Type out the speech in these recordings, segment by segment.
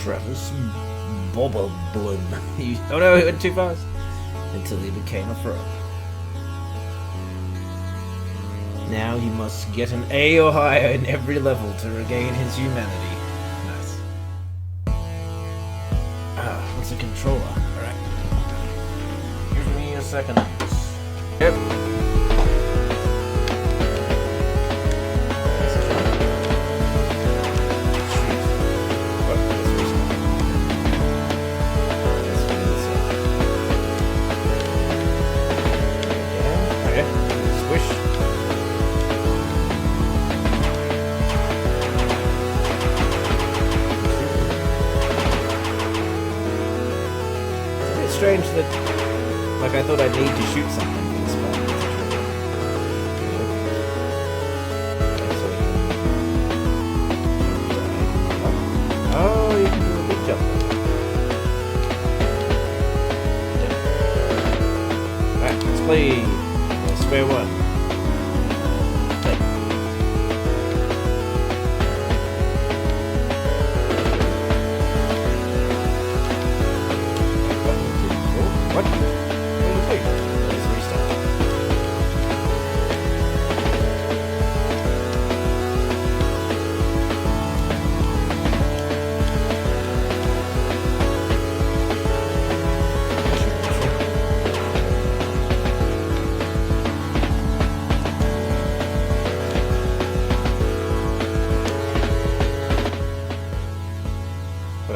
Travis Bobbleblum. Oh no, he went too fast. Until he became a frog. Now he must get an A or higher in every level to regain his humanity. Nice. What's a controller? Alright. Give me a second. Yep. Strange that, like, I thought I'd need to shoot something for this part. Oh, you can do a big jump. Alright, let's play Square One.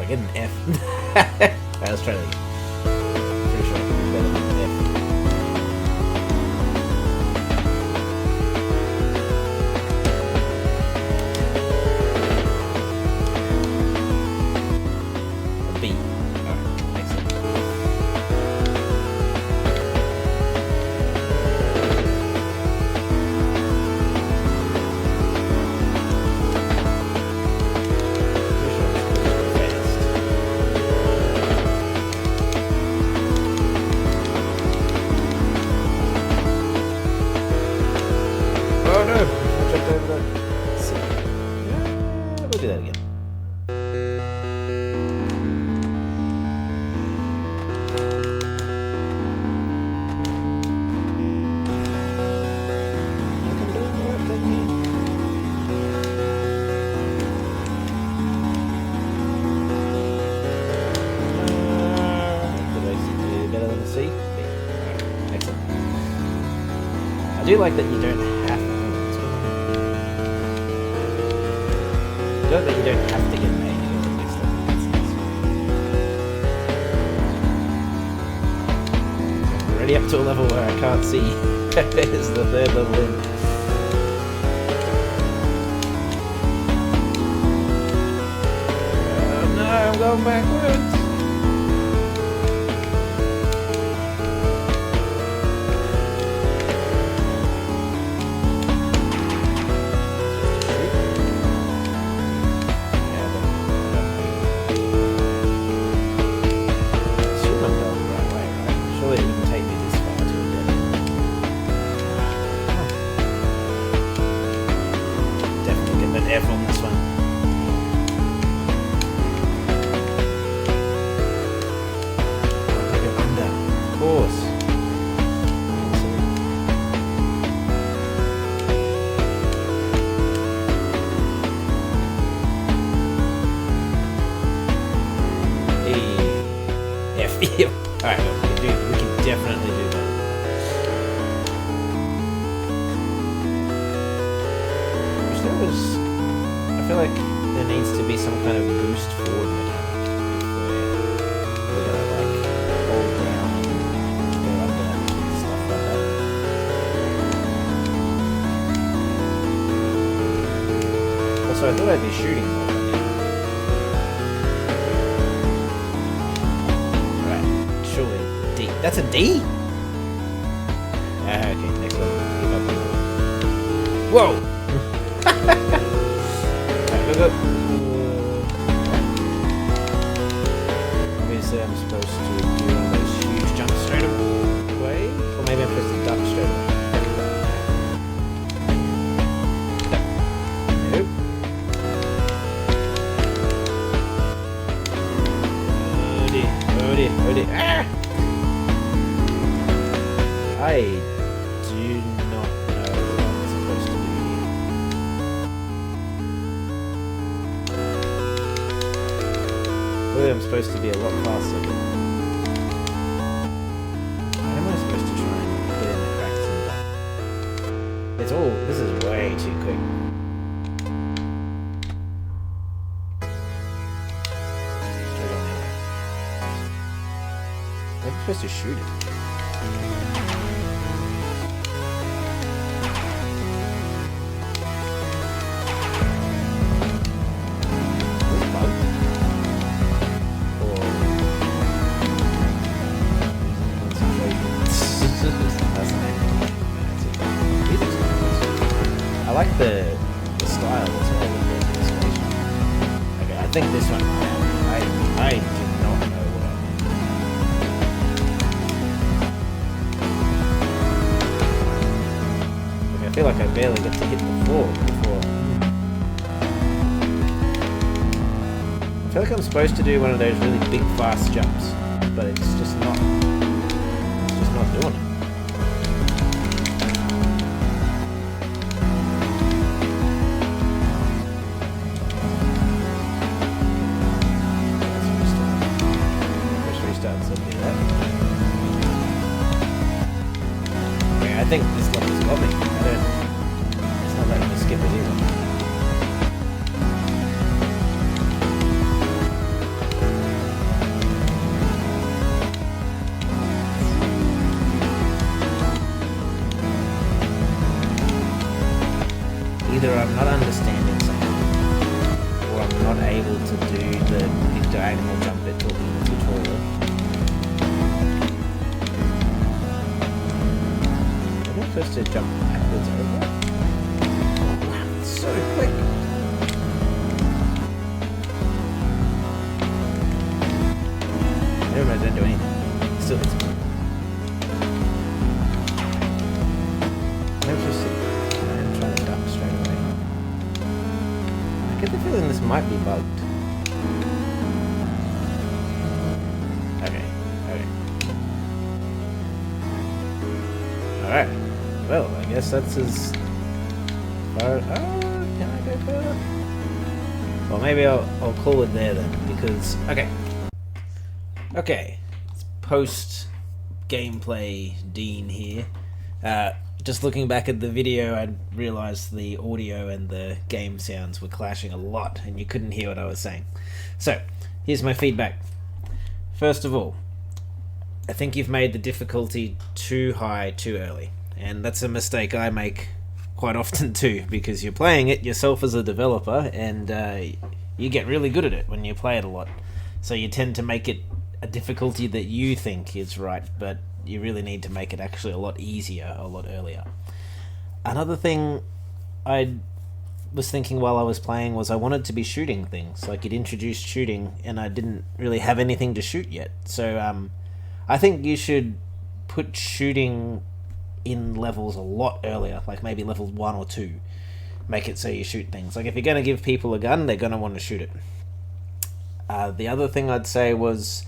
Get an F. I was trying to. Pretty sure I can do better than an F. A B. Alright, excellent. We'll do that again. Better than a C? Excellent. I do like that you don't have to. That you don't have to get an A to go to the next level. We're already up to a level where I can't see. It's the third level in. Oh no, I'm going backwards. F on this one. I'll go under, of course. E, F, E. Alright, we can definitely do that. Which there was. I feel like there needs to be some kind of boost forward mechanic if we're gonna like hold down and go under and stuff like that. Also, I thought I'd be shooting more than that. Alright, surely D. That's a D? Okay, next level. Whoa! Obviously I'm supposed to do one of those huge jumps straight away, or maybe I'm supposed to duck straight away. Nope. idea. Ah! I do not know what I'm supposed to do here. Clearly I'm supposed to be a lot faster, but how am I supposed to try and get in the cracks and jump? It's all, this is way too quick. Straight on there. I'm supposed to shoot it. I like the style as well with the installation. Okay, I think this one. I do not know what I'm doing. Okay, I feel like I barely get to hit the floor before. I feel like I'm supposed to do one of those really big fast jumps, but it's just not. It's just not doing it. I think this level's got me. It's not letting me skip it either. Either I'm not understanding something, or I'm not able to do the diagonal jump it taught me in the tutorial. Supposed to jump backwards over. Oh wow, it's so quick. Never mind, I didn't do anything. It still hits me. I'm trying to duck straight away. I get the feeling this might be bugged. Okay. Alright. Well, I guess that's as far. Oh, can I go further? Well, maybe I'll call it there then, because okay, it's post gameplay Dean here. Just looking back at the video, I realised the audio and the game sounds were clashing a lot, and you couldn't hear what I was saying. So here's my feedback. First of all, I think you've made the difficulty too high too early. And that's a mistake I make quite often too, because you're playing it yourself as a developer, and you get really good at it when you play it a lot. So you tend to make it a difficulty that you think is right, but you really need to make it actually a lot easier a lot earlier. Another thing I was thinking while I was playing was I wanted to be shooting things. Like, it introduced shooting, and I didn't really have anything to shoot yet. So I think you should put shooting in levels a lot earlier, like maybe level 1 or 2. Make it so you shoot things. Like, if you're going to give people a gun, they're going to want to shoot it. The other thing I'd say was,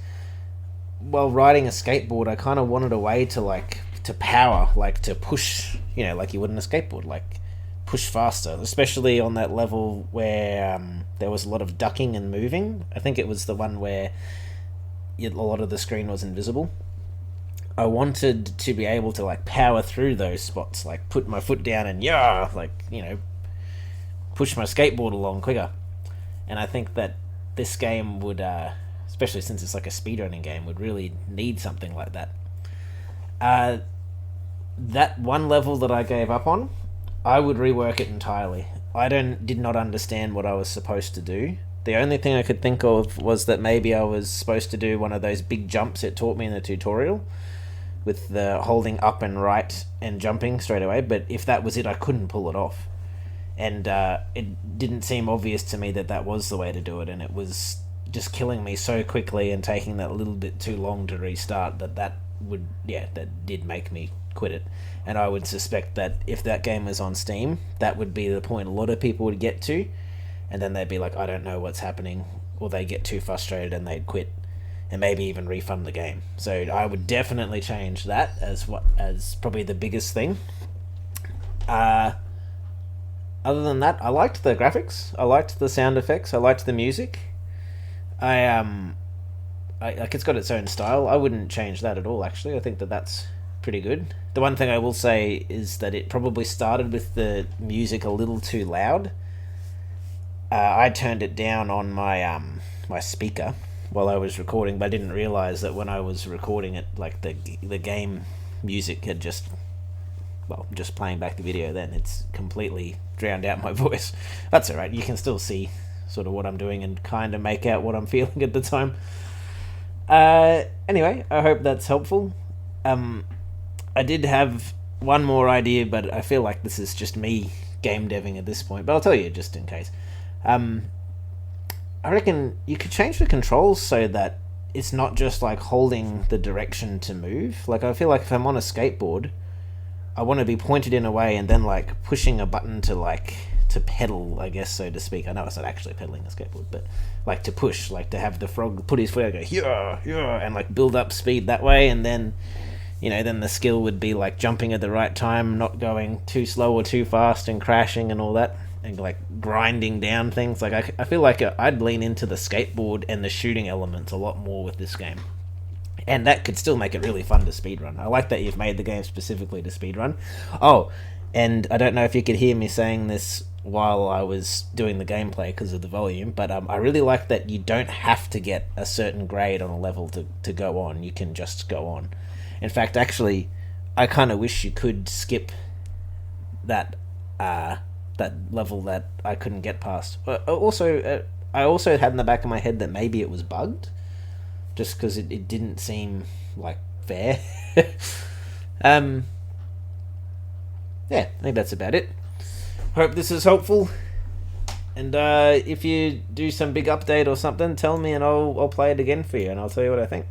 while riding a skateboard, I kind of wanted a way to power, like to push, like you would in a skateboard, like push faster, especially on that level where there was a lot of ducking and moving. I think it was the one where a lot of the screen was invisible. I wanted to be able to power through those spots, like put my foot down and push my skateboard along quicker. And I think that this game would, especially since it's like a speedrunning game, would really need something like that. That one level that I gave up on, I would rework it entirely. I did not understand what I was supposed to do. The only thing I could think of was that maybe I was supposed to do one of those big jumps it taught me in the tutorial, with the holding up and right and jumping straight away, but if that was it, I couldn't pull it off. And it didn't seem obvious to me that that was the way to do it, and it was just killing me so quickly and taking that little bit too long to restart that did make me quit it. And I would suspect that if that game was on Steam, that would be the point a lot of people would get to, and then they'd be like, I don't know what's happening, or they get too frustrated and they'd quit. and maybe even refund the game. So I would definitely change that as probably the biggest thing. Other than that, I liked the graphics, I liked the sound effects, I liked the music. Like, it's got its own style. I wouldn't change that at all. Actually, I think that's pretty good. The one thing I will say is that it probably started with the music a little too loud. I turned it down on my my speaker while I was recording, but I didn't realize that when I was recording it, like the game music had just playing back the video. Then it's completely drowned out my voice. That's all right. You can still see sort of what I'm doing and kind of make out what I'm feeling at the time. Anyway, I hope that's helpful. I did have one more idea, but I feel like this is just me game deving at this point, but I'll tell you just in case. I reckon you could change the controls so that it's not just like holding the direction to move. Like, I feel like if I'm on a skateboard, I want to be pointed in a way and then like pushing a button to pedal, I guess, so to speak. I know it's not actually pedaling a skateboard, but like to push, like to have the frog put his foot out, go yeah, yeah, and like build up speed that way, and then, you know, then the skill would be like jumping at the right time, not going too slow or too fast and crashing and all that, and like grinding down things. Like I feel like I'd lean into the skateboard and the shooting elements a lot more with this game. And that could still make it really fun to speedrun. I like that you've made the game specifically to speedrun. Oh, and I don't know if you could hear me saying this while I was doing the gameplay because of the volume, but I really like that you don't have to get a certain grade on a level to go on. You can just go on. In fact, actually, I kind of wish you could skip that level that I couldn't get past. Also, I also had in the back of my head that maybe it was bugged, just because it didn't seem like fair. Yeah, I think that's about it. Hope this is helpful. And if you do some big update or something, tell me and I'll play it again for you and I'll tell you what I think.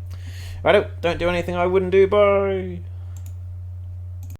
Righto, don't do anything I wouldn't do. Bye.